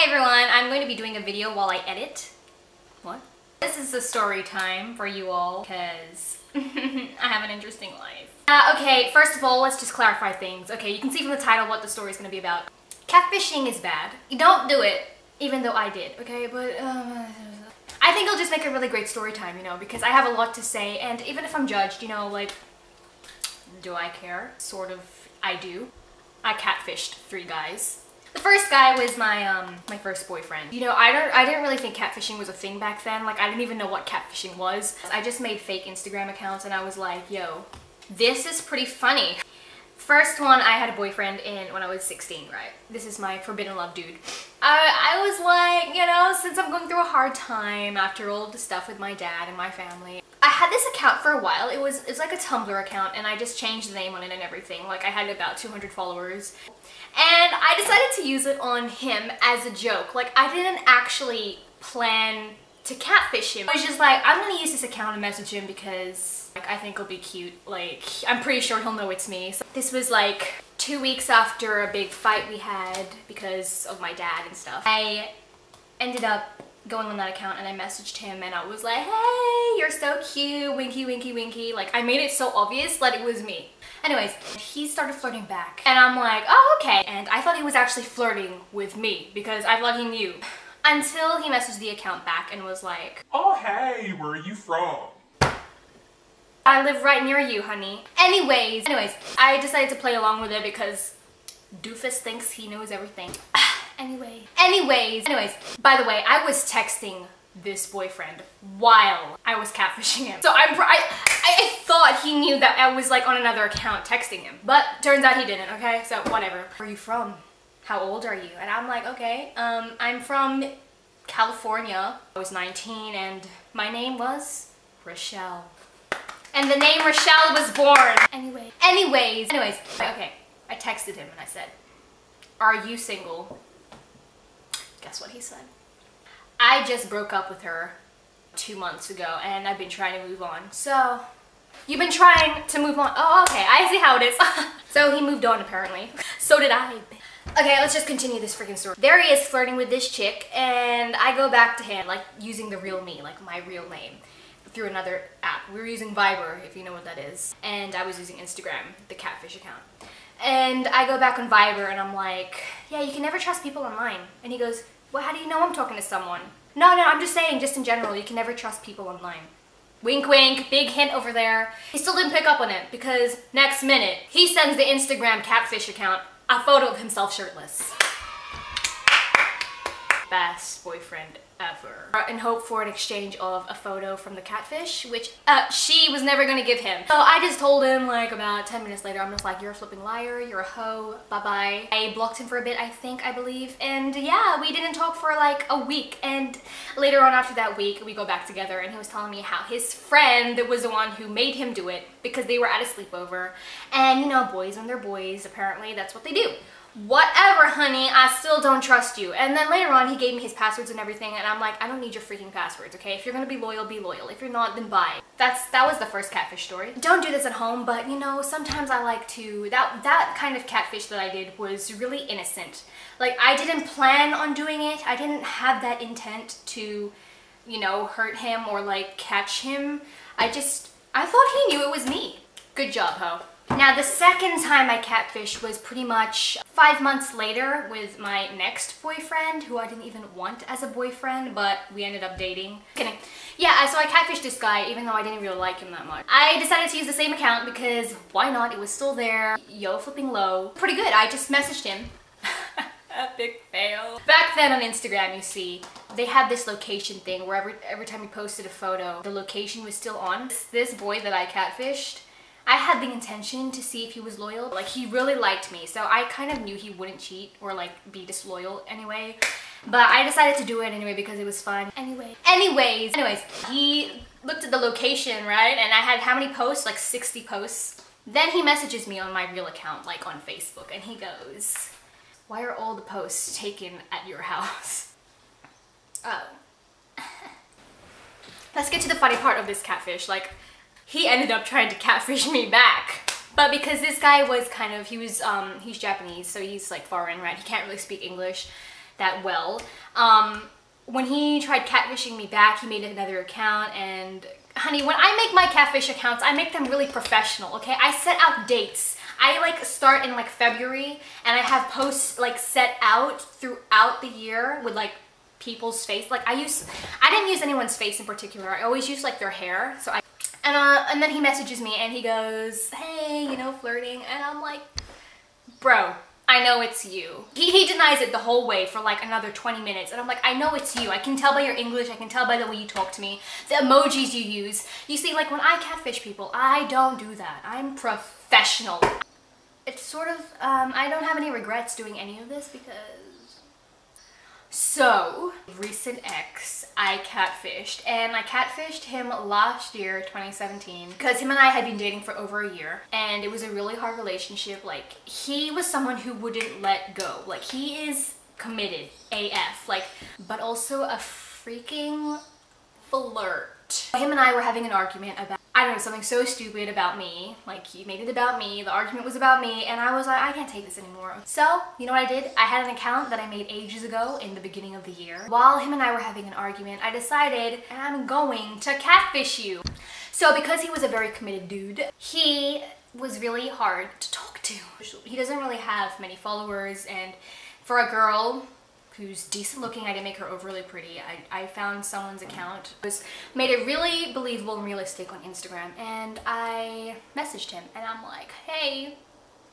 everyone, I'm going to be doing a video while I edit. What? This is a story time for you all because I have an interesting life. Okay, first of all, let's just clarify things. Okay, you can see from the title what the story is going to be about. Catfishing is bad. You don't do it, even though I did, okay? But I think it'll just make a really great story time, you know, because I have a lot to say, and even if I'm judged, you know, like, do I care? Sort of, I do. I catfished 3 guys. The first guy was my my first boyfriend. You know, I didn't really think catfishing was a thing back then. Like, I didn't even know what catfishing was. I just made fake Instagram accounts and I was like, yo, this is pretty funny. First one, I had a boyfriend when I was 16, right? This is my forbidden love dude. I was like, you know, since I'm going through a hard time after all of the stuff with my dad and my family, I had this account for a while. It's like a Tumblr account and I just changed the name on it and everything. Like, I had about 200 followers. And I decided to use it on him as a joke. Like, I didn't actually plan to catfish him. I was just like, I'm gonna use this account and message him because like, I think it'll be cute. Like, I'm pretty sure he'll know it's me. So this was like 2 weeks after a big fight we had because of my dad and stuff. I ended up going on that account and I messaged him and I was like, hey, you're so cute, winky, winky, winky. Like, I made it so obvious that it was me. Anyways, he started flirting back and I'm like, oh, okay. And I thought he was actually flirting with me because I thought he knew. Until he messaged the account back and was like, oh, hey, where are you from? I live right near you, honey. Anyways, I decided to play along with it because doofus thinks he knows everything. Anyways, by the way, I was texting this boyfriend while I was catfishing him. So I thought he knew that I was like on another account texting him, but turns out he didn't, okay? So whatever. Where are you from? How old are you? And I'm like, okay, I'm from California. I was 19 and my name was Rochelle. And the name Rochelle was born. Anyways, okay, I texted him and I said, are you single? Guess what he said? I just broke up with her 2 months ago and I've been trying to move on. So, you've been trying to move on? Oh, okay, I see how it is. So he moved on apparently. So did I. Okay, let's just continue this freaking story. There he is flirting with this chick and I go back to him, like using the real me, like my real name, through another app. We were using Viber, if you know what that is. And I was using Instagram, the catfish account. And I go back on Viber and I'm like, yeah, you can never trust people online. And he goes, well, how do you know I'm talking to someone? No, I'm just saying, just in general, you can never trust people online. Wink, wink, big hint over there. He still didn't pick up on it because next minute, he sends the Instagram catfish account a photo of himself shirtless. Best boyfriend ever. In hope for an exchange of a photo from the catfish, which she was never gonna give him. So I just told him like about 10 minutes later, I'm just like, you're a flipping liar, you're a hoe, bye-bye. I blocked him for a bit, I believe. And yeah, we didn't talk for like a week. And later on after that week, we go back together and he was telling me how his friend was the one who made him do it because they were at a sleepover. And you know, boys when they're boys, apparently that's what they do. Whatever, honey, I still don't trust you. And then later on, he gave me his passwords and everything, and I'm like, I don't need your freaking passwords, okay? If you're gonna be loyal, be loyal. If you're not, then bye. That was the first catfish story. Don't do this at home, but you know, sometimes I like to, that kind of catfish that I did was really innocent. Like, I didn't plan on doing it. I didn't have that intent to, you know, hurt him or like catch him. I thought he knew it was me. Good job, ho. Now, the second time I catfished was pretty much 5 months later with my next boyfriend, who I didn't even want as a boyfriend, but we ended up dating. Kidding. Yeah, so I catfished this guy, even though I didn't really like him that much. I decided to use the same account because why not? It was still there. Yo, flipping low. Pretty good. I just messaged him. Epic fail. Back then on Instagram, you see, they had this location thing where every time you posted a photo, the location was still on. This boy that I catfished, I had the intention to see if he was loyal. Like, he really liked me, so I kind of knew he wouldn't cheat or like be disloyal anyway. But I decided to do it anyway because it was fun. Anyways, he looked at the location, right? And I had how many posts? Like 60 posts. Then he messages me on my real account, like on Facebook, and he goes, why are all the posts taken at your house? Oh. Let's get to the funny part of this catfish. Like, he ended up trying to catfish me back. But because this guy was kind of, he's Japanese, so he's like foreign, right? He can't really speak English. that well. When he tried catfishing me back, he made another account, and honey, when I make my catfish accounts, I make them really professional, okay? I set out dates. I like start in like February, and I have posts like set out throughout the year with like people's face. Like I didn't use anyone's face in particular. I always use like their hair. So and then he messages me and he goes, hey, you know, flirting, and I'm like, bro, I know it's you. He denies it the whole way for like another 20 minutes. And I'm like, I know it's you. I can tell by your English. I can tell by the way you talk to me. The emojis you use. You see, like when I catfish people, I don't do that. I'm professional. It's sort of, I don't have any regrets doing any of this because... So, recent ex, I catfished, and I catfished him last year, 2017, because him and I had been dating for over a year, and it was a really hard relationship. Like, he was someone who wouldn't let go. Like, he is committed AF, like, but also a freaking flirt. Him and I were having an argument about, I don't know, something so stupid about me. Like, he made it about me, the argument was about me, and I was like, I can't take this anymore. So, you know what I did? I had an account that I made ages ago in the beginning of the year. While him and I were having an argument, I decided, I'm going to catfish you. So, because he was a very committed dude, he was really hard to talk to. He doesn't really have many followers, and for a girl who's decent looking, I didn't make her overly pretty. I found someone's account. Made it really believable and realistic on Instagram, and I messaged him and I'm like, hey,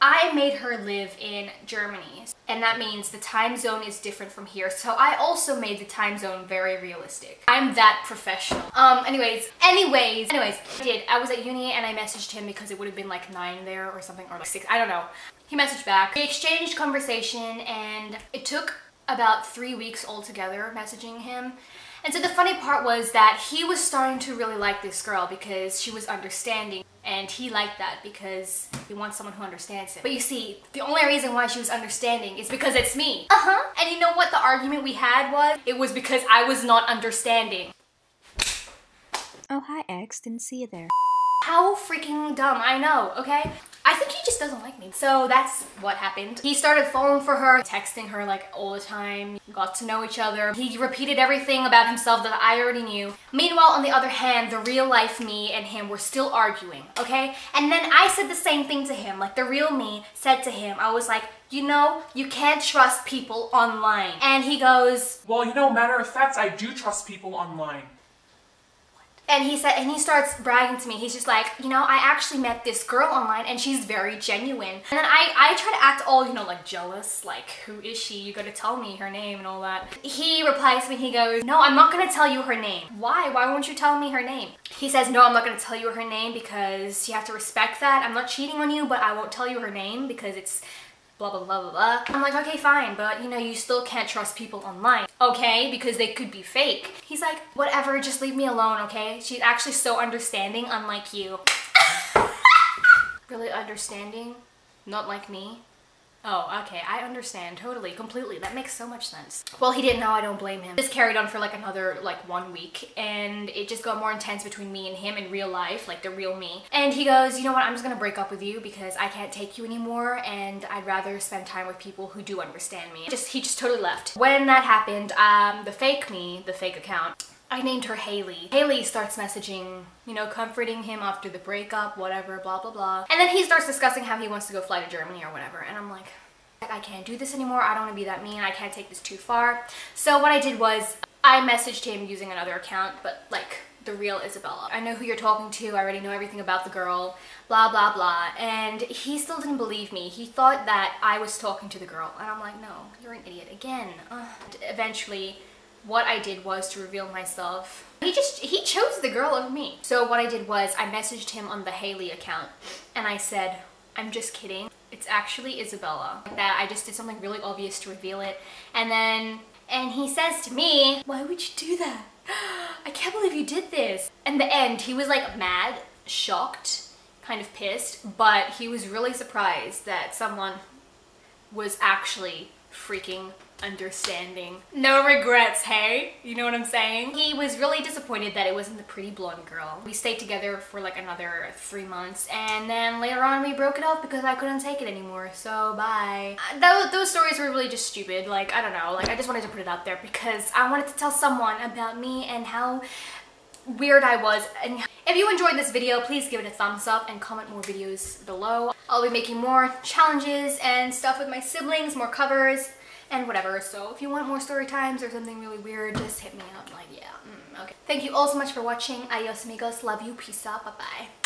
I made her live in Germany, and that means the time zone is different from here, so I also made the time zone very realistic. I'm that professional. Anyways, I was at uni and I messaged him because it would have been like 9 there or something, or like 6, I don't know. He messaged back. We exchanged conversation, and it took about 3 weeks altogether messaging him. And so the funny part was that he was starting to really like this girl because she was understanding, and he liked that because he wants someone who understands him. But you see, the only reason why she was understanding is because it's me. And you know what the argument we had was? It was because I was not understanding. Oh, hi X, didn't see you there. How freaking dumb, I know, okay? I think he just doesn't like me. So that's what happened. He started falling for her, texting her like all the time, got to know each other. He repeated everything about himself that I already knew. Meanwhile, on the other hand, the real life me and him were still arguing, okay? And then I said the same thing to him, like the real me said to him, I was like, you know, you can't trust people online. And he goes, Well, you know, matter of fact, I do trust people online. and he starts bragging to me. He's just like, you know, I actually met this girl online and she's very genuine. And then I try to act all, you know, like jealous, like, who is she? You gotta tell me her name and all that. He replies to me, he goes, no, I'm not gonna tell you her name. Why? Why won't you tell me her name? He says, no, I'm not gonna tell you her name because you have to respect that. I'm not cheating on you, but I won't tell you her name because it's blah, blah, blah, blah, blah. I'm like, okay, fine, but you know, you still can't trust people online, okay? Because they could be fake. He's like, whatever, just leave me alone, okay? She's actually so understanding, unlike you. Really understanding? Not like me? Oh, okay, I understand, totally, completely. That makes so much sense. Well, he didn't know, I don't blame him. This carried on for like another, 1 week, and it just got more intense between me and him in real life, like the real me. And he goes, you know what, I'm just gonna break up with you because I can't take you anymore, and I'd rather spend time with people who do understand me. He just totally left. When that happened, the fake me, the fake account, I named her Haley. Haley starts messaging, you know, comforting him after the breakup, whatever, blah, blah, blah. And then he starts discussing how he wants to go fly to Germany or whatever. And I'm like, I can't do this anymore. I don't want to be that mean. I can't take this too far. So what I did was I messaged him using another account, but like the real Isabella. I know who you're talking to. I already know everything about the girl, blah, blah, blah. And he still didn't believe me. He thought that I was talking to the girl. And I'm like, no, you're an idiot again. Eventually, what I did was to reveal myself. He chose the girl over me. So what I did was I messaged him on the Haley account and I said, I'm just kidding. It's actually Isabella. Like that, I just did something really obvious to reveal it. And he says to me, why would you do that? I can't believe you did this. In the end, he was like mad, shocked, kind of pissed, but he was really surprised that someone was actually freaking understanding. No regrets, hey? You know what I'm saying? He was really disappointed that it wasn't the pretty blonde girl. We stayed together for like another 3 months, and then later on we broke it up because I couldn't take it anymore, so bye. Those stories were really just stupid. Like, I don't know, like I just wanted to put it out there because I wanted to tell someone about me and how weird I was. And if you enjoyed this video, please give it a thumbs up and comment more videos below. I'll be making more challenges and stuff with my siblings, more covers and whatever. So if you want more story times or something really weird, just hit me up. Like, yeah, okay. Thank you all so much for watching. Adios amigos, love you, peace out, bye bye.